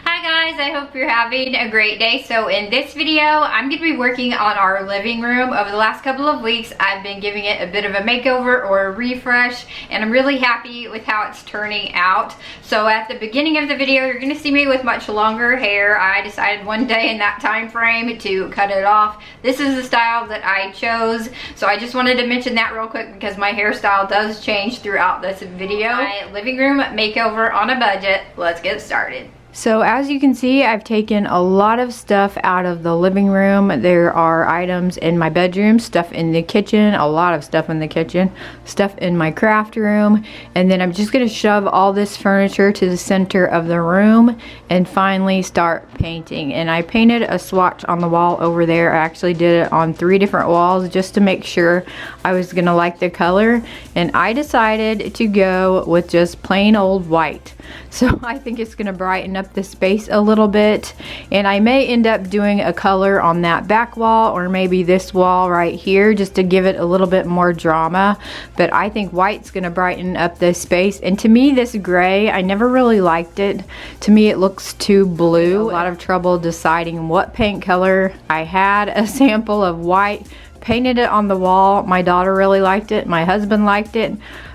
Hi guys, I hope you're having a great day. So in this video, I'm going to be working on our living room. Over the last couple of weeks, I've been giving it a bit of a makeover or a refresh, and I'm really happy with how it's turning out. So at the beginning of the video, you're going to see me with much longer hair. I decided one day in that time frame to cut it off. This is the style that I chose, so I just wanted to mention that real quick because my hairstyle does change throughout this video. My living room makeover on a budget. Let's get started. So as you can see, I've taken a lot of stuff out of the living room. There are items in my bedroom, stuff in the kitchen, a lot of stuff in the kitchen, stuff in my craft room, and then I'm just going to shove all this furniture to the center of the room and finally start painting. And I painted a swatch on the wall over there. I actually did it on 3 different walls just to make sure I was going to like the color, and I decided to go with just plain old white. So I think it's going to brighten up the space a little bit, and I may end up doing a color on that back wall or maybe this wall right here just to give it a little bit more drama. But I think white's going to brighten up this space, and to me this gray, I never really liked it. To me it looks too blue. A lot of trouble deciding what paint color. I had a sample of white, painted it on the wall. My daughter really liked it, my husband liked it.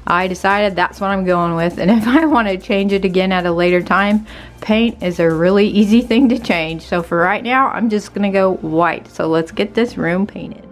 I decided that's what I'm going with, and if I want to change it again at a later time, paint is a really easy thing to change. So for right now, I'm just gonna go white. So let's get this room painted.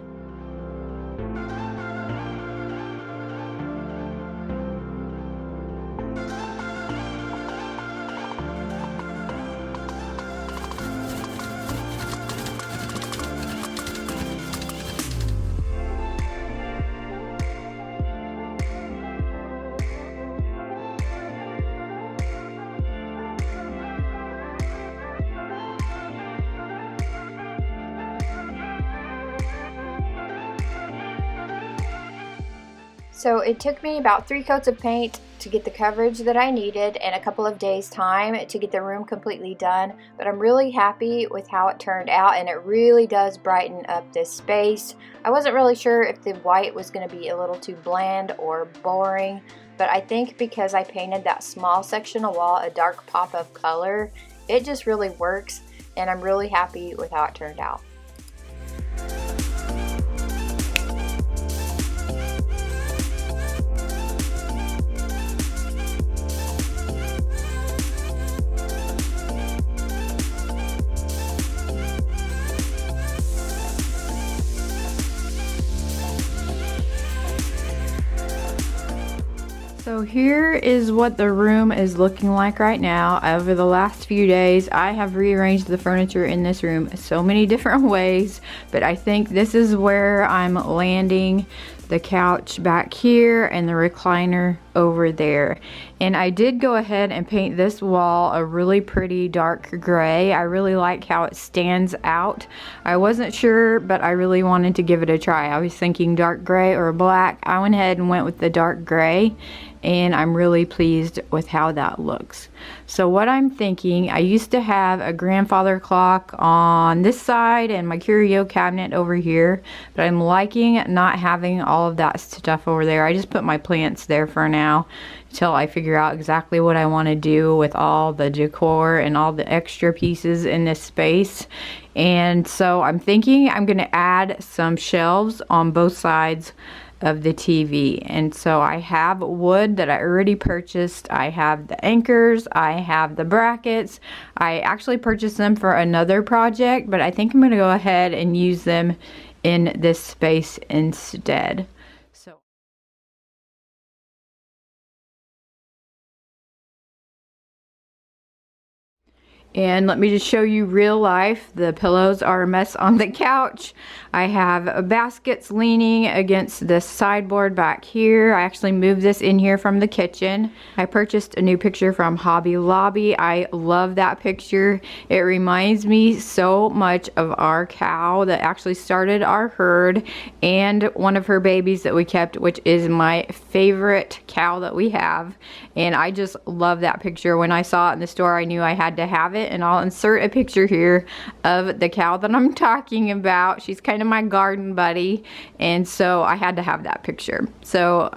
So it took me about 3 coats of paint to get the coverage that I needed and a couple of days time to get the room completely done, but I'm really happy with how it turned out, and it really does brighten up this space. I wasn't really sure if the white was going to be a little too bland or boring, but I think because I painted that small section of wall a dark pop of color, it just really works, and I'm really happy with how it turned out. So here is what the room is looking like right now. Over the last few days, I have rearranged the furniture in this room so many different ways, but I think this is where I'm landing. The couch back here and the recliner over there. And I did go ahead and paint this wall a really pretty dark gray. I really like how it stands out. I wasn't sure, but I really wanted to give it a try. I was thinking dark gray or black. I went ahead and went with the dark gray, and I'm really pleased with how that looks. So what I'm thinking, I used to have a grandfather clock on this side and my curio cabinet over here, but I'm liking not having all of that stuff over there. I just put my plants there for now until I figure out exactly what I want to do with all the decor and all the extra pieces in this space. And so I'm thinking I'm going to add some shelves on both sides of the TV. And so I have wood that I already purchased. I have the anchors, I have the brackets. I actually purchased them for another project, but I think I'm going to go ahead and use them in this space instead. And let me just show you real life. The pillows are a mess on the couch. I have baskets leaning against the sideboard back here. I actually moved this in here from the kitchen. I purchased a new picture from Hobby Lobby. I love that picture. It reminds me so much of our cow that actually started our herd and one of her babies that we kept, which is my favorite cow that we have. And I just love that picture. When I saw it in the store, I knew I had to have it. it, and I'll insert a picture here of the cow that I'm talking about. She's kind of my garden buddy, and so I had to have that picture. So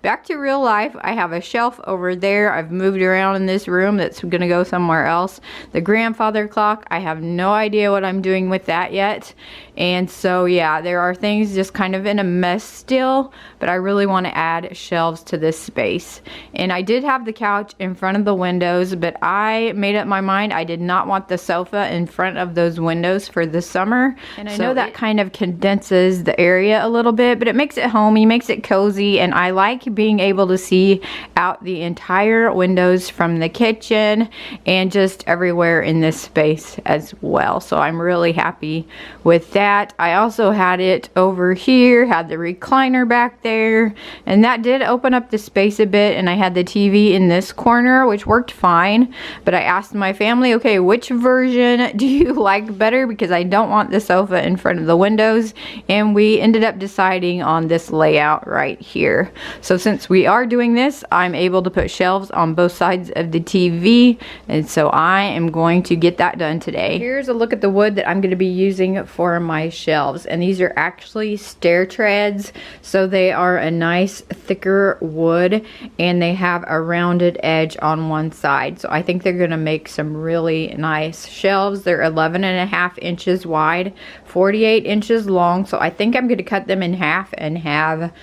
back to real life, I have a shelf over there. I've moved around in this room that's gonna go somewhere else. The grandfather clock, I have no idea what I'm doing with that yet. And so yeah, there are things just kind of in a mess still, but I really want to add shelves to this space. And I did have the couch in front of the windows, but I made up my mind I did not want the sofa in front of those windows for the summer. And I know that kind of condenses the area a little bit, but it makes it homey, makes it cozy, and I like being able to see out the entire windows from the kitchen and just everywhere in this space as well. So I'm really happy with that. I also had it over here, had the recliner back there, and that did open up the space a bit, and I had the TV in this corner, which worked fine. But I asked my family, okay, which version do you like better, because I don't want the sofa in front of the windows, and we ended up deciding on this layout right here. So since we are doing this, I'm able to put shelves on both sides of the TV, and so I am going to get that done today. Here's a look at the wood that I'm going to be using for my shelves, and these are actually stair treads, so they are a nice thicker wood, and they have a rounded edge on one side. So I think they're going to make some really nice shelves. They're 11.5 inches wide, 48 inches long, so I think I'm going to cut them in half and have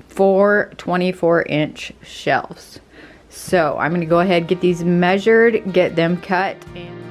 4 24-inch shelves. So I'm going to go ahead, get these measured, get them cut, and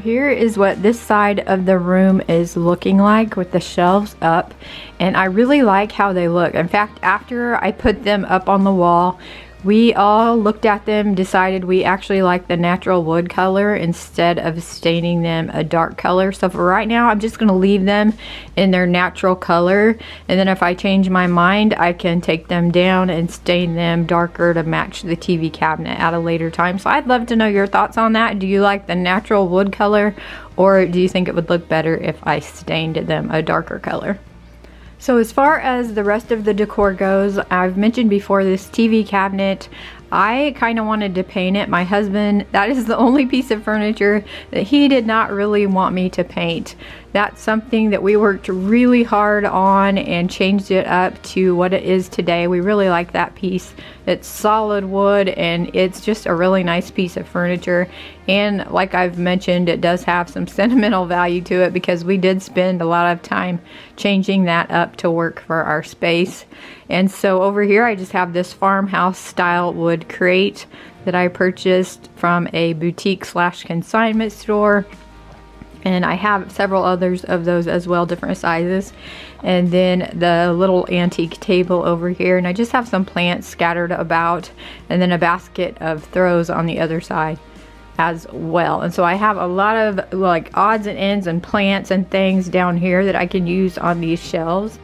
here is what this side of the room is looking like with the shelves up, and I really like how they look. In fact, after I put them up on the wall, we all looked at them, decided we actually like the natural wood color instead of staining them a dark color. So for right now, I'm just going to leave them in their natural color, and then if I change my mind, I can take them down and stain them darker to match the TV cabinet at a later time. So I'd love to know your thoughts on that. Do you like the natural wood color, or do you think it would look better if I stained them a darker color? So as far as the rest of the decor goes, I've mentioned before this TV cabinet, I kind of wanted to paint it. My husband, that is the only piece of furniture that he did not really want me to paint. That's something that we worked really hard on and changed it up to what it is today. We really like that piece. It's solid wood, and it's just a really nice piece of furniture. And like I've mentioned, it does have some sentimental value to it because we did spend a lot of time changing that up to work for our space. And so over here I just have this farmhouse style wood crate that I purchased from a boutique / consignment store. And I have several others of those as well, different sizes. And then the little antique table over here. And I just have some plants scattered about, and then a basket of throws on the other side as well. And so I have a lot of like odds and ends and plants and things down here that I can use on these shelves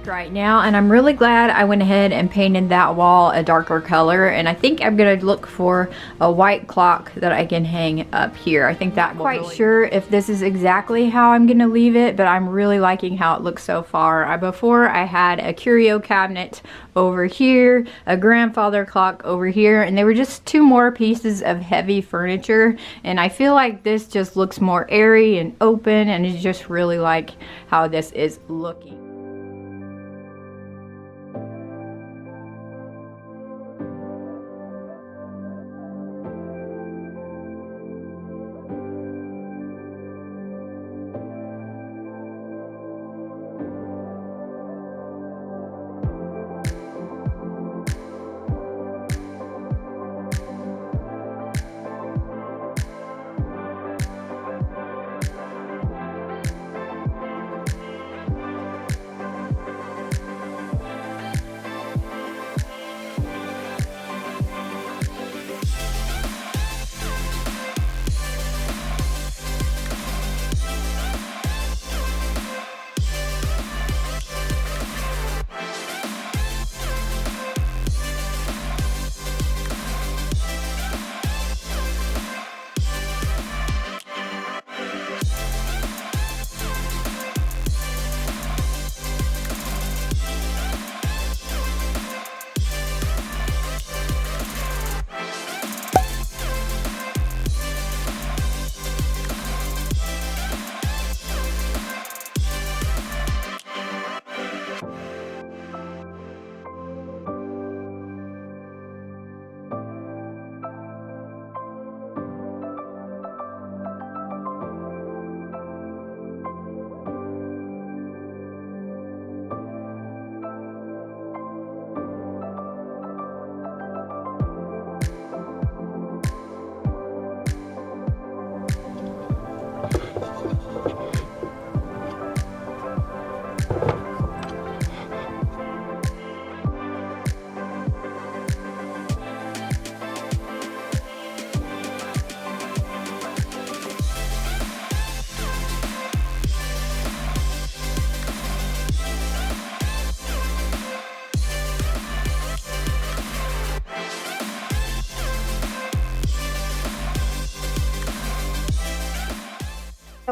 right now. And I'm really glad I went ahead and painted that wall a darker color, and I think I'm gonna look for a white clock that I can hang up here. I think that I'm not quite sure if this is exactly how I'm gonna leave it, but I'm really liking how it looks so far. Before I had a curio cabinet over here, a grandfather clock over here, and they were just two more pieces of heavy furniture, and I feel like this just looks more airy and open, and I just really like how this is looking.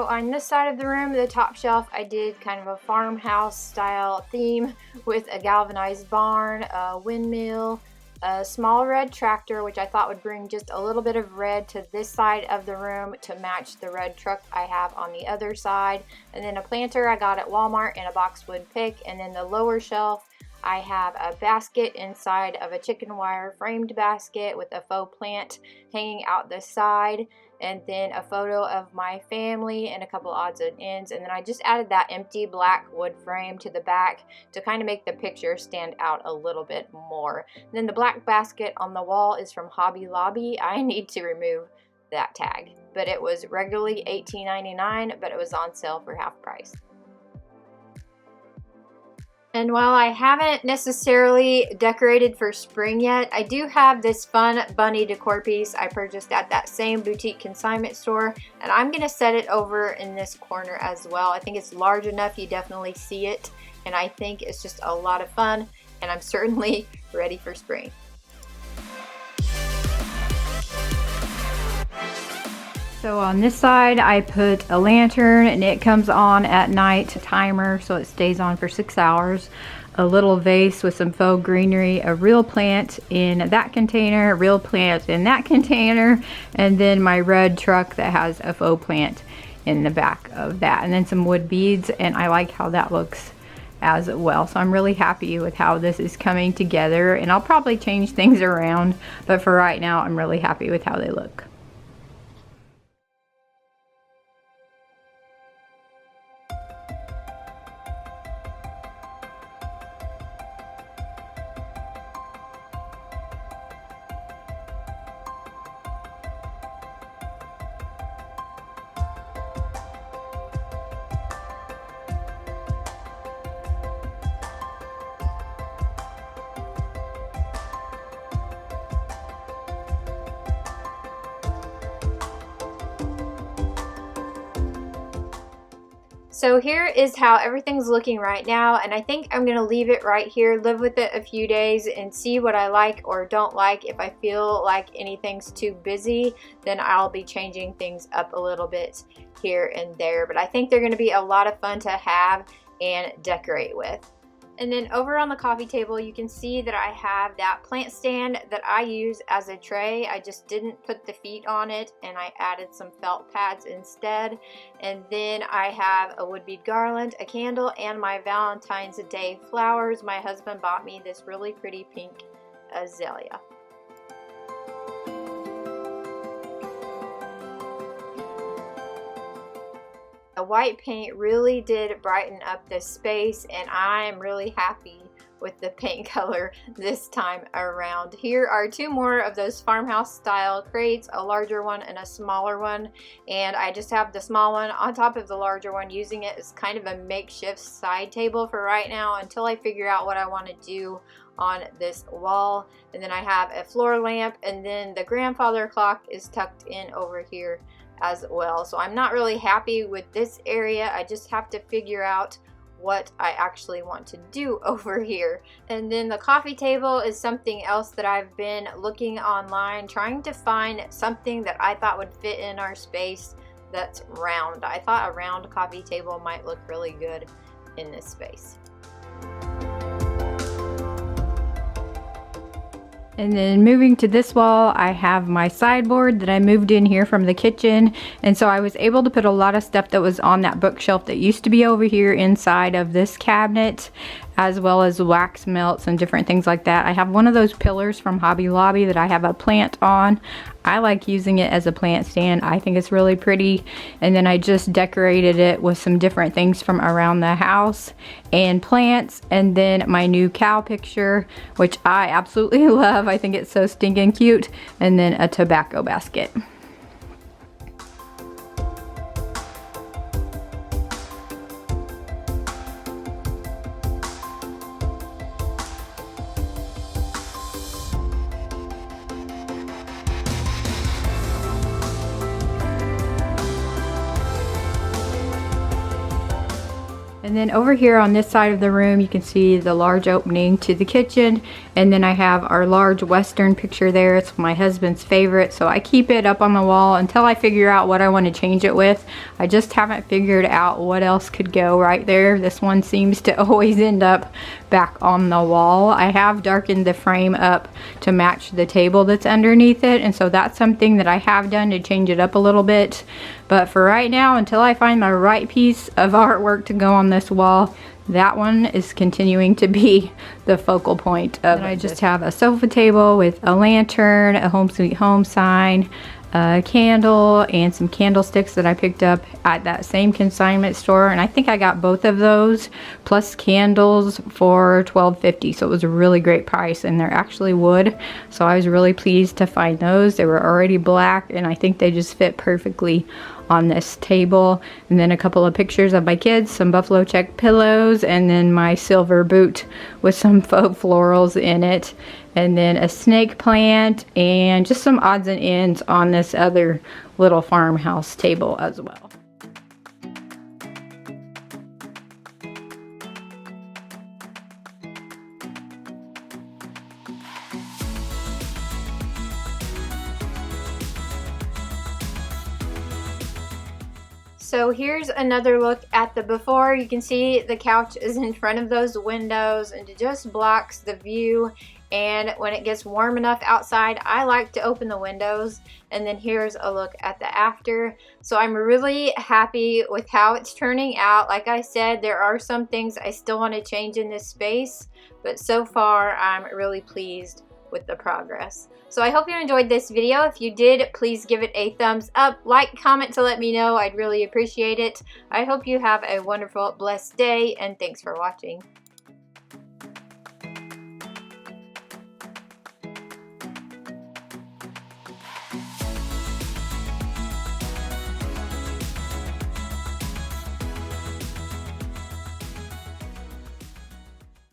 So on this side of the room, the top shelf, I did kind of a farmhouse style theme with a galvanized barn, a windmill, a small red tractor, which I thought would bring just a little bit of red to this side of the room to match the red truck I have on the other side, and then a planter I got at Walmart and a boxwood pick. And then the lower shelf, I have a basket inside of a chicken wire framed basket with a faux plant hanging out the side, and then a photo of my family and a couple odds and ends. And then I just added that empty black wood frame to the back to kind of make the picture stand out a little bit more. And then the black basket on the wall is from Hobby Lobby. I need to remove that tag, but it was regularly $18.99, but it was on sale for half price. And while I haven't necessarily decorated for spring yet, I do have this fun bunny decor piece I purchased at that same boutique consignment store, and I'm going to set it over in this corner as well. I think it's large enough you definitely see it, and I think it's just a lot of fun, and I'm certainly ready for spring. So on this side, I put a lantern, and it comes on at night, a timer, so it stays on for 6 hours. A little vase with some faux greenery, a real plant in that container, a real plant in that container, and then my red truck that has a faux plant in the back of that. And then some wood beads, and I like how that looks as well. So I'm really happy with how this is coming together, and I'll probably change things around, but for right now, I'm really happy with how they look. So here is how everything's looking right now, and I think I'm going to leave it right here, live with it a few days, and see what I like or don't like. If I feel like anything's too busy, then I'll be changing things up a little bit here and there. But I think they're going to be a lot of fun to have and decorate with. And then over on the coffee table, you can see that I have that plant stand that I use as a tray. I just didn't put the feet on it, and I added some felt pads instead. And then I have a wood bead garland, a candle, and my Valentine's Day flowers. My husband bought me this really pretty pink azalea. The white paint really did brighten up this space, and I'm really happy with the paint color this time around. Here are two more of those farmhouse style crates, a larger one and a smaller one, and I just have the small one on top of the larger one, using it as kind of a makeshift side table for right now until I figure out what I want to do on this wall. And then I have a floor lamp, and then the grandfather clock is tucked in over here as well. So I'm not really happy with this area. I just have to figure out what I actually want to do over here. And then the coffee table is something else that I've been looking online, trying to find something that I thought would fit in our space that's round. I thought a round coffee table might look really good in this space. And then moving to this wall, I have my sideboard that I moved in here from the kitchen, and so I was able to put a lot of stuff that was on that bookshelf that used to be over here inside of this cabinet, as well as wax melts and different things like that. I have one of those pillars from Hobby Lobby that I have a plant on. I like using it as a plant stand. I think it's really pretty. And then I just decorated it with some different things from around the house and plants, and then my new cow picture, which I absolutely love. I think it's so stinking cute. And then a tobacco basket. And then over here on this side of the room, you can see the large opening to the kitchen. And then I have our large Western picture there. It's my husband's favorite, so I keep it up on the wall until I figure out what I want to change it with. I just haven't figured out what else could go right there. This one seems to always end up back on the wall. I have darkened the frame up to match the table that's underneath it, and so that's something that I have done to change it up a little bit. But for right now, until I find the right piece of artwork to go on this wall, that one is continuing to be the focal point of it. I just have a sofa table with a lantern, a Home Sweet Home sign, a candle, and some candlesticks that I picked up at that same consignment store, and I think I got both of those plus candles for $12.50, so it was a really great price, and they're actually wood, so I was really pleased to find those. They were already black, and I think they just fit perfectly on this table. And then a couple of pictures of my kids, some buffalo check pillows, and then my silver boot with some faux florals in it, and then a snake plant, and just some odds and ends on this other little farmhouse table as well. So here's another look at the before. You can see the couch is in front of those windows and it just blocks the view. And when it gets warm enough outside, I like to open the windows. And then here's a look at the after. So I'm really happy with how it's turning out. Like I said, there are some things I still want to change in this space, but so far I'm really pleased with the progress. So I hope you enjoyed this video. If you did, please give it a thumbs up, like, comment to let me know. I'd really appreciate it. I hope you have a wonderful, blessed day, and thanks for watching.